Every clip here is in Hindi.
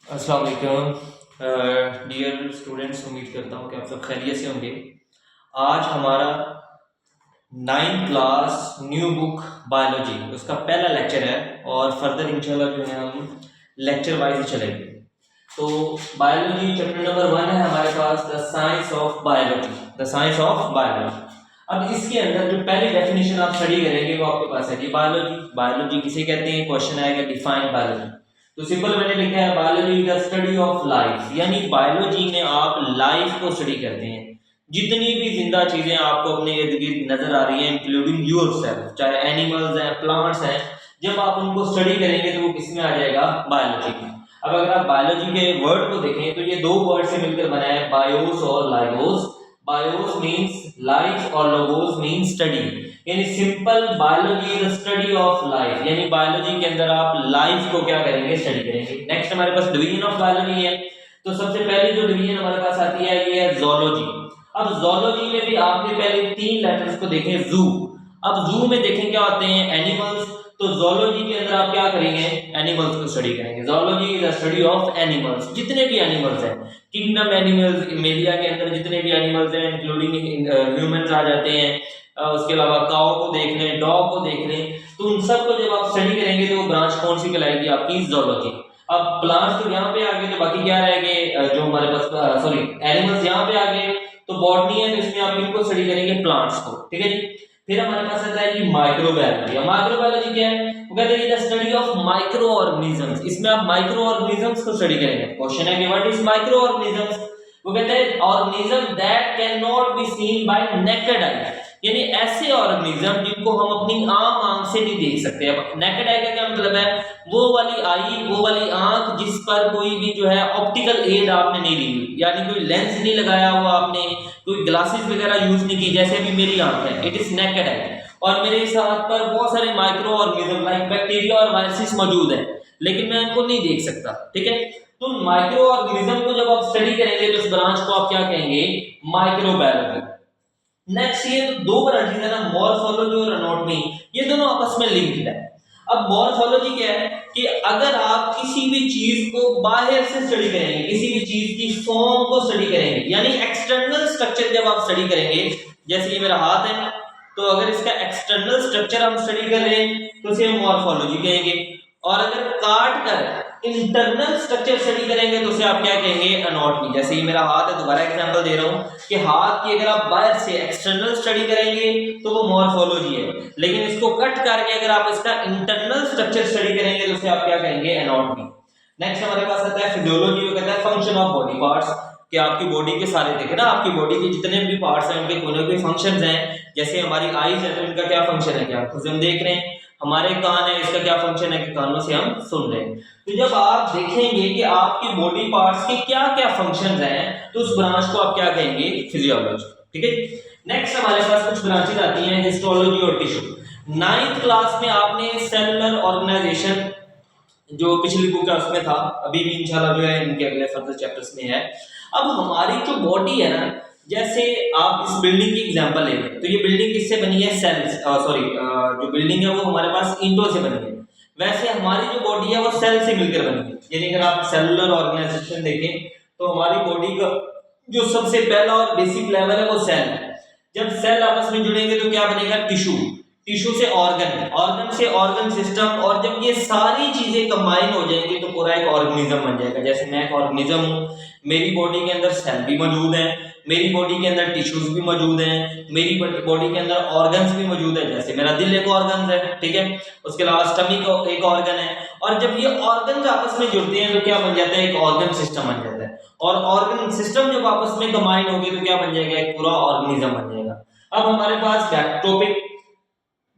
अस्सलाम वालेकुम डियर स्टूडेंट्स, उम्मीद करता हूँ कि आप सब खैरियत से होंगे। आज हमारा 9th class new book biology उसका पहला लेक्चर है और फर्दर इंशाल्लाह जो है हम लेक्चर वाइज ही चलेंगे। तो बायोलॉजी चैप्टर नंबर 1 है हमारे पास, the science of biology. The science of biology. अब इसके अंदर जो पहली डेफिनेशन आप स्टडी करेंगे वो आपके पास है जी बायोलॉजी। बायोलॉजी किसे कहते हैं, क्वेश्चन आएगा डिफाइन बायोलॉजी। तो सिंपल मैंने लिखा है biology the study of life, यानी बायोलॉजी में आप लाइफ को स्टडी करते हैं। जितनी भी जिंदा चीजें आपको अपने इर्द गिर्द नजर आ रही हैं इंक्लूडिंग योरसेल्फ, चाहे एनिमल्स हैं, प्लांट्स हैं, जब आप उनको स्टडी करेंगे तो वो किसमें आ जाएगा, बायोलॉजी में। अब अगर आप बायोलॉजी के वर्ड को देखें तो ये दो वर्ड से मिलकर बना है, बायोस और लाइगोस। बायोस मींस लाइफ और लोगोस मींस स्टडी, यानी simple biology is the study of life, यानी बायोलॉजी के अंदर आप लाइफ को क्या करेंगे, स्टडी करेंगे। नेक्स्ट हमारे पास डिवीजन ऑफ बायोलॉजी है। तो सबसे पहली जो डिवीजन हमारे पास आती है ये है ज़ूलॉजी। अब ज़ूलॉजी में भी आपने पहले 3 लेटर्स को देखे, जू। अब जू में देखें क्या होते हैं, एनिमल्स। तो ज़ूलॉजी के अंदर आप क्या करेंगे, एनिमल्स को स्टडी करेंगे। Zoology is the study of animals, जितने भी एनिमल्स हैं, किंगडम एनिमल्स, मेलिया के अंदर जितने भी एनिमल्स हैं इंक्लूडिंग ह्यूमंस आ जाते हैं। उसके अलावा काऊ को देख लें, डॉग को देख लें, तो उन सब को जब आप स्टडी करेंगे तो वो ब्रांच कौन सी कहलाएगी, आपकी ज़ूलॉजी। अब प्लांट्स तो यहाँ पे आ गए, तो बाकी क्या रह गए, जो हमारे पास सॉरी एनिमल्स यहाँ पे आ गए, तो बॉटनी है, तो इसमें आप इनको स्टडी करेंगे, प्लांट्स को, ठीक है जी। फिर हमारे पास आता है कि माइक्रोबायोलॉजी। माइक्रोबायोलॉजी क्या है, वो कहते हैं the study of micro organisms. इसमें आप माइक्रो ऑर्गेनिजम्स को स्टडी करेंगे। क्वेश्चन है कि व्हाट इज माइक्रो ऑर्गेनिजम्स। वो कहते हैं organism that can not be seen bye naked eye, यानी ऐसे ऑर्गेनिज्म जिनको हम अपनी आम आंख से नहीं देख सकते। अब नेकेड आई का क्या मतलब है, वो वाली आई, वो वाली आंख जिस पर कोई भी जो है ऑप्टिकल एड आपने नहीं ली हुई, यानी कोई लेंस नहीं लगाया हुआ आपने, कोई ग्लासेस वगैरह यूज नहीं की, जैसे अभी मेरी आंख है, इट इज नेकेड आई। और मेरे इस हाथ पर बहुत सारे माइक्रो ऑर्गेनिज्म लाइक बैक्टीरिया और वायरसेस मौजूद है, लेकिन मैं इनको नहीं देख सकता, ठीक है। तो माइक्रो ऑर्गेनिज्म को जब आप स्टडी करेंगे तो इस ब्रांच को आप क्या कहेंगे, माइक्रोबायोलॉजी। नेक्स्ट ये दो ब्रांचेस है ना, मॉर्फोलॉजी और एनाटॉमी, ये दोनों आपस में लिंक्ड है। अब मॉर्फोलॉजी क्या है कि अगर आप किसी भी चीज को बाहर से स्टडी करेंगे, किसी भी चीज की फॉर्म को स्टडी करेंगे, यानी एक्सटर्नल स्ट्रक्चर जब आप स्टडी करेंगे, जैसे ये मेरा हाथ है, तो अगर इसका एक्सटर्नल स्ट्रक्चर हम स्टडी कर रहे हैं तो इसे मॉर्फोलॉजी कहेंगे। और अगर काट कर इंटरनल स्ट्रक्चर स्टडी करेंगे तो उसे आप क्या कहेंगे, एनाटॉमी। जैसे ये मेरा हाथ है, दोबारा एग्जांपल दे रहा हूं कि हाथ की अगर आप बाहर से एक्सटर्नल स्टडी करेंगे तो वो मॉर्फोलॉजी है, लेकिन इसको कट करके अगर आप इसका इंटरनल स्ट्रक्चर स्टडी करेंगे तो उसे आप क्या कहेंगे, एनाटॉमी। नेक्स्ट हमारे पास आता है फिजियोलॉजी। वो कहता है फंक्शन ऑफ बॉडी पार्ट्स, कि आपकी बॉडी के सारे देखे ना, आपकी बॉडी के जितने भी पार्ट्स हैं उनके कोई ना कोई फंक्शंस हैं। जैसे हमारी आईज है तो इनका क्या फंक्शन है, क्या आंखों से हम देख रहे हैं। हमारे कान है, इसका क्या फंक्शन है कि कानों से हम सुन रहे हैं। तो जब आप देखेंगे कि आपकी बॉडी पार्ट्स के क्या क्या फंक्शंस हैं तो उस ब्रांच को आप क्या कहेंगे, फिजियोलॉजी, ठीक है। नेक्स्ट हमारे पास कुछ ब्रांचेस आती हैं, हिस्टोलॉजी और टिश्यू। 9th क्लास में आपने सेलुलर ऑर्गेनाइजेशन जो पिछली बुक है उसमें था, अभी भी इंशाल्लाह जो है इनके अगले फर्दर चैप्टर्स में है। अब हमारी जो बॉडी है ना, जैसे आप इस बिल्डिंग की एग्जांपल ले लें, तो ये बिल्डिंग किससे बनी है, सेल्स सॉरी जो बिल्डिंग है वो हमारे पास ईंटों से बनी है। वैसे हमारी जो बॉडी है वो सेल से मिलकर बनी है, यानी अगर आप सेलुलर ऑर्गेनाइजेशन देखें तो हमारी बॉडी का जो सबसे पहला और बेसिक लेवल है वो सेल है। जब सेल आपस में जुड़ेंगे तो क्या बनेगा, टिश्यू, टिश्यू से ऑर्गन, ऑर्गन से ऑर्गन सिस्टम, और जब ये सारी चीजें कंबाइन हो जाएंगी तो पूरा एक ऑर्गेनिज्म बन जाएगा। जैसे मैं एक ऑर्गेनिज्म हूँ, मेरी बॉडी के अंदर सेल भी मौजूद है, मेरी बॉडी के अंदर टिश्यूज भी मौजूद हैं, मेरी बॉडी के अंदर ऑर्गन्स भी मौजूद है, जैसे मेरा दिल एक ऑर्गन है, ठीक है। उसके अलावा स्टमक एक ऑर्गन है, और जब ये ऑर्गन्स आपस में जुड़ते हैं तो क्या बन जाता है, एक ऑर्गन सिस्टम बन जाता है। और ऑर्गन सिस्टम जब आपस में कंबाइन होगी तो क्या बन जाएगा, एक पूरा ऑर्गेनिज्म बन जाएगा। अब हमारे पास टॉपिक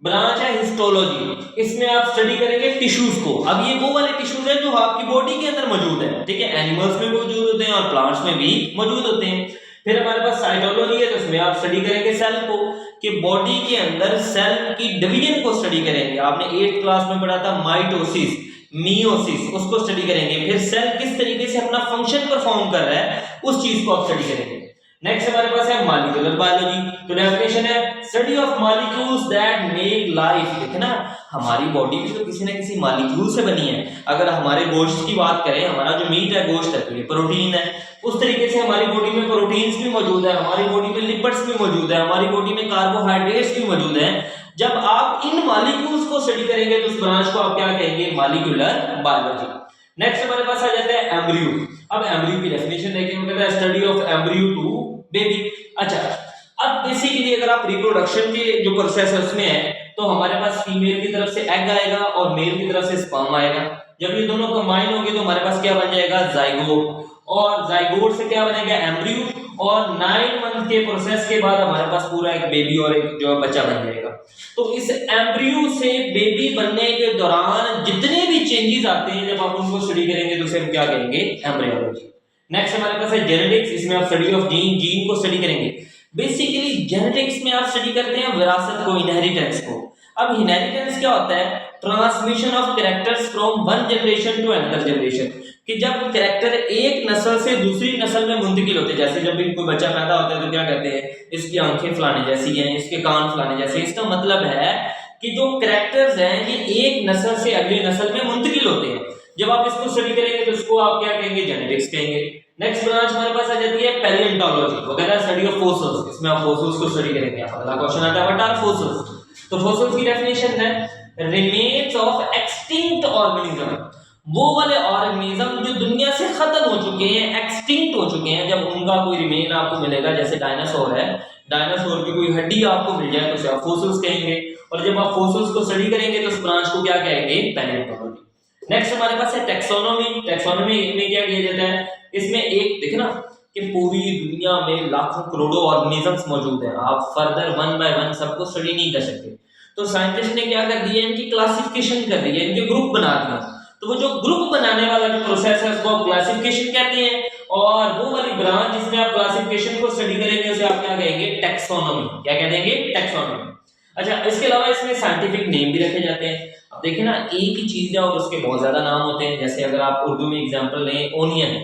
ब्रांच है हिस्टोलॉजी, इसमें आप स्टडी करेंगे टिश्यूज को। अब ये वो वाले टिश्यूज हैं जो आपकी बॉडी के अंदर मौजूद है, ठीक है, एनिमल्स में मौजूद होते हैं और प्लांट्स में भी मौजूद होते हैं। फिर हमारे पास साइटोलॉजी है, तो इसमें आप स्टडी करेंगे सेल को, कि बॉडी के अंदर सेल की डिवीजन को स्टडी करेंगे। आपने 8th क्लास में पढ़ा था माइटोसिस, मियोसिस, उसको स्टडी करेंगे। फिर सेल किस तरीके से अपना फंक्शन परफॉर्म कर रहा है उस चीज को आप स्टडी करेंगे। नेक्स्ट हमारे पास है मॉलिक्यूलर बायोलॉजी। तो डेफिनेशन है study of molecules that make life. देखना हमारी बॉडी भी तो किसी ना किसी मॉलिक्यूल से बनी है। अगर हमारे गोश्त की बात करें, हमारा जो मीट है, गोश्त है, तो ये प्रोटीन है। उस तरीके से हमारी बॉडी में प्रोटीन्स भी मौजूद है, हमारी बॉडी में लिपिड्स भी मौजूद है, हमारी बॉडी में कार्बोहाइड्रेट्स भी मौजूद है। जब आप इन मॉलिक्यूल्स को स्टडी करेंगे तो उस ब्रांच को आप क्या कहेंगे? Molecular biology. नेक्स्ट हमारे पास आ जाता है एम्ब्रियो। अब एम्ब्रियो की डेफिनेशन देखें, वो कहता है study of embryo to baby. अच्छा, अब बेसिकली अगर आप रिप्रोडक्शन के जो प्रोसेस है उसमें है, तो हमारे पास फीमेल की तरफ से एग आएगा और मेल की तरफ से स्पर्म आएगा। जब ये दोनों कंबाइन होंगे तो हमारे पास क्या बन जाएगा? जाइगोट। और जाइगोट से क्या बनेगा? एम्ब्रियो। और 9 मंथ के प्रोसेस के बाद हमारे पास पूरा एक बेबी और एक जो बच्चा बन जाएगा। तो इस एम्ब्रियो से बेबी बनने के दौरान जितने भी चेंजेस आते हैं, जब आप उनको स्टडी करेंगे तो उसे हम क्या कहेंगे? एम्ब्रियोलॉजी। नेक्स्ट हमारे पास है जेनेटिक्स। इसमें आप स्टडी ऑफ जीन को स्टडी करेंगे। बेसिकली जेनेटिक्स में आप स्टडी करते हैं विरासत को, इनहेरिटेंस को। अब इनहेरिटेंस क्या होता है? Transmission of characters from one generation to another generation. कि जब कैरेक्टर एक नस्ल से दूसरी नस्ल में मुंतकिल होते हैं, जैसे जब भी कोई बच्चा पैदा होता है तो क्या कहते हैं? इसकी आंखें फलाने जैसी हैं, इसके कान फलाने जैसे। इसका मतलब है कि जो कैरेक्टर्स हैं ये एक नस्ल से अगली नस्ल में मुंतकिल होते हैं। जब आप इसको स्टडी करेंगे तो इसको आप क्या कहेंगे? जेनेटिक्स कहेंगे। नेक्स्ट ब्रांच हमारे पास आ जाती है पैलियोंटोलॉजी, वो कहता है स्टडी ऑफ फॉसिल्स। इसमें आप फॉसिल्स को स्टडी करेंगे। अगला क्वेश्चन आता है व्हाट आर फॉसिल्स? तो फॉसिल्स की डेफिनेशन है रिमेन्स ऑफ एक्सटिंक्ट ऑर्गेनिज्म। वो वाले ऑर्गेनिज्म जो दुनिया से खत्म हो चुके हैं, एक्सटिंक्ट हो चुके हैं, जब उनका कोई रिमेन आपको मिलेगा, जैसे डायनासोर है, डायनासोर की कोई हड्डी आपको मिल जाए तो उसे आप फॉसिल्स कहेंगे। और जब आप फॉसिल्स को स्टडी करेंगे तो उस ब्रांच को क्या कहेंगे? पैलियोंटोलॉजी। नेक्स्ट हमारे पास है टैक्सोनॉमी। टैक्सोनॉमी में क्या किया जाता है? इसमें एक देखना कि पूरी दुनिया में लाखों करोड़ों ऑर्गेनिजम्स मौजूद हैं, आप फर्दर वन बाय वन सबको स्टडी नहीं कर सकते। तो साइंटिस्ट ने क्या कर दिया? इनकी क्लासिफिकेशन कर दी है, इनके ग्रुप बना दिया। तो वो जो ग्रुप बनाने वाला जो प्रोसेस है उसको आप क्लासिफिकेशन कहते हैं। और वो वाली ब्रांच जिसमें आप क्लासिफिकेशन को स्टडी करेंगे उसे आप क्या कहेंगे? टैक्सोनॉमी। क्या कह देंगे? टैक्सोनॉमी। अच्छा, इसके अलावा इसमें साइंटिफिक नेम भी रखे जाते हैं। अब देखिए ना, एक ही चीज है और उसके बहुत ज्यादा नाम होते हैं। जैसे अगर आप उर्दू में एग्जांपल लें, ओनियन।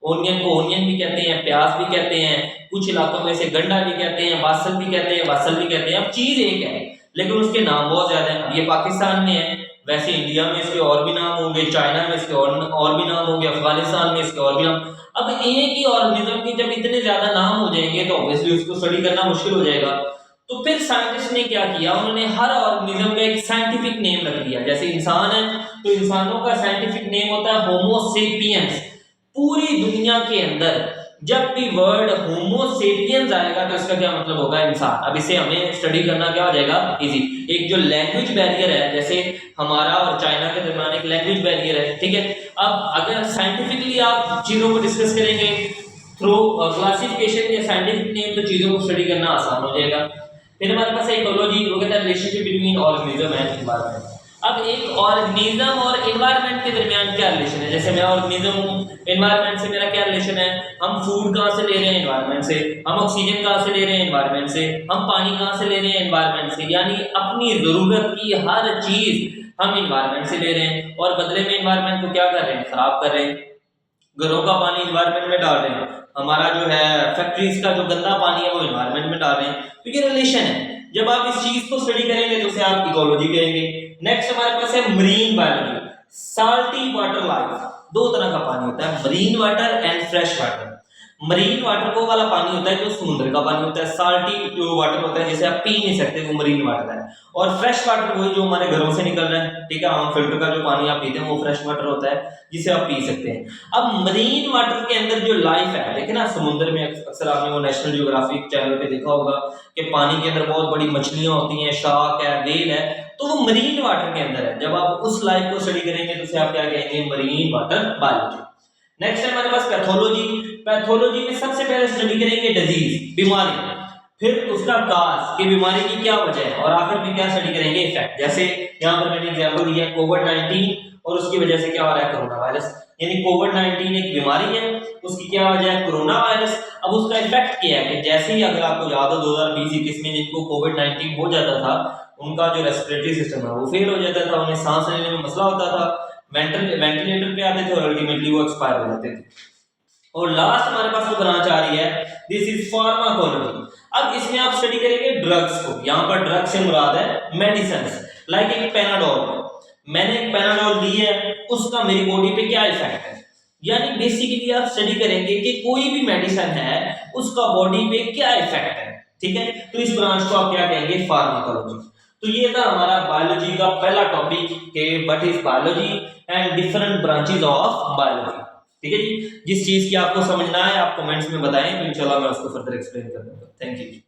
ओनियन को ओनियन भी कहते हैं, प्याज भी कहते हैं, कुछ इलाकों में से गंडा भी कहते हैं, बासल भी कहते हैं, वासल भी कहते हैं। अब चीज एक है लेकिन उसके नाम बहुत ज्यादा हैं। अब ये पाकिस्तान में है, वैसे इंडिया में इसके और भी नाम होंगे, चाइना में इसके और भी नाम होंगे, अफगानिस्तान में इसके और भी नाम। अब एक ही ऑर्गेनिज्म के जब इतने ज्यादा नाम हो जाएंगे तो ऑब्वियसली उसको स्टडी करना मुश्किल हो जाएगा। तो फिर साइंटिस्ट ने क्या किया? उन्होंने हर ऑर्गेनिज्म का एक साइंटिफिक नेम रख दिया। जैसे इंसान है तो इंसानों का साइंटिफिक नेम होता है होमो सेपियंस। पूरी दुनिया के अंदर जब भी वर्ड होमो सेपियंस आएगा तो इसका क्या मतलब होगा? इंसान। अब इसे हमें स्टडी करना क्या हो जाएगा? इजी। एक जो लैंग्वेज बैरियर है, जैसे हमारा और चाइना के दरमियान एक लैंग्वेज बैरियर है, ठीक है। अब अगर साइंटिफिकली आप चीजों को डिस्कस करेंगे थ्रू क्लासिफिकेशन या साइंटिफिक नेम, तो चीजों को स्टडी करना आसान हो जाएगा। फिर हमारे पास इकोलॉजी, वो कहता है relationship between organism and environment. अब एक ऑर्गेनिज्म और एनवायरनमेंट के दरमियान क्या रिलेशन है? जैसे मैं ऑर्गेनिज्म हूं, एनवायरनमेंट से मेरा क्या रिलेशन है? हम फूड कहां से ले रहे हैं? एनवायरनमेंट से। हम ऑक्सीजन कहां से ले रहे हैं? एनवायरनमेंट से। हम पानी कहां से ले रहे हैं? एनवायरनमेंट से। यानी अपनी जरूरत की हर चीज हम एनवायरनमेंट से ले रहे हैं और बदले में एनवायरनमेंट को क्या कर रहे हैं? खराब कर रहे हैं। घरों का पानी एनवायरनमेंट में डाल रहे हैं, हमारा जो है फैक्ट्रीज का जो गंदा पानी है वो एनवायरनमेंट में डाल रहे हैं। तो ये रिलेशन है। जब आप इस चीज को स्टडी करेंगे तो उसे आप इकोलॉजी कहेंगे। नेक्स्ट हमारे पास है marine biology. Salty water life. दो तरह का पानी होता है, marine water and fresh water. Marine water वो वाला पानी होता है जो समुद्र का पानी होता है। साल्टी जो वाटर होता है जिसे आप पी नहीं सकते, वो मरीन वाटर है। और फ्रेश वाटर वही जो हमारे घरों से निकल रहा है, ठीक है। आम फिल्टर का जो पानी आप पीते हैं वो फ्रेश वाटर होता है जिसे आप पी सकते हैं। अब मरीन वाटर के अंदर जो लाइफ है, देखिए ना, समुद्र में अक्सर आपने वो नेशनल ज्योग्राफिक चैनल पे देखा होगा कि पानी के अंदर बहुत बड़ी मछलियां होती हैं, शार्क है, व्हेल है, तो वो मरीन वाटर के अंदर है। जब आप उस लाइफ को स्टडी करेंगे तो उसे आप क्या कहेंगे? Marine water biology. नेक्स्ट है हमारे पास पैथोलॉजी। पैथोलॉजी में सबसे पहले स्टडी करेंगे डिजीज, बीमारी, फिर उसका काज कि बीमारी की क्या वजह है, और आखिर में क्या स्टडी करेंगे? इफेक्ट। जैसे यहाँ पर मैंने एग्जांपल दिया कोविड-19 और उसकी वजह से क्या हो रहा है? Corona virus. यानी कोविड-19 एक बीमारी है, उसकी क्या वजह है? Corona virus. अब उसका इफेक्ट क्या है कि जैसे ही, अगर आपको याद हो 2020-21 में जिनको कोविड-19 हो जाता था उनका जो रेस्पिरेटरी सिस्टम है वो फेल हो जाता था, उन्हें सांस लेने में मसला होता था, वेंटिलेटर पे आते थे और अल्टीमेटली वो एक्सपायर हो जाते थे। और लास्ट हमारे पास जो ब्रांच आ रही है दिस इज फार्माकोलॉजी। अब इसमें आप स्टडी करेंगे ड्रग्स को। यहाँ पर ड्रग से मुराद है मेडिसिन, लाइक एक पेनाडोल। मैंने एक पेनाडोल ली है, उसका मेरी बॉडी पे क्या इफेक्ट है, यानी बेसिकली आप स्टडी करेंगे कि कोई भी मेडिसिन है उसका बॉडी पे क्या इफेक्ट है। ठीक है, तो इस ब्रांच को आप क्या कहेंगे, फार्माकोलॉजी। तो ये था हमारा बायोलॉजी का पहला टॉपिक कि what is biology and different branches of biology. ठीक है जी, जिस चीज की आपको समझना है आप कमेंट्स में बताएं, तो इंशाल्लाह मैं उसको फर्दर एक्सप्लेन कर दूंगा। Thank you.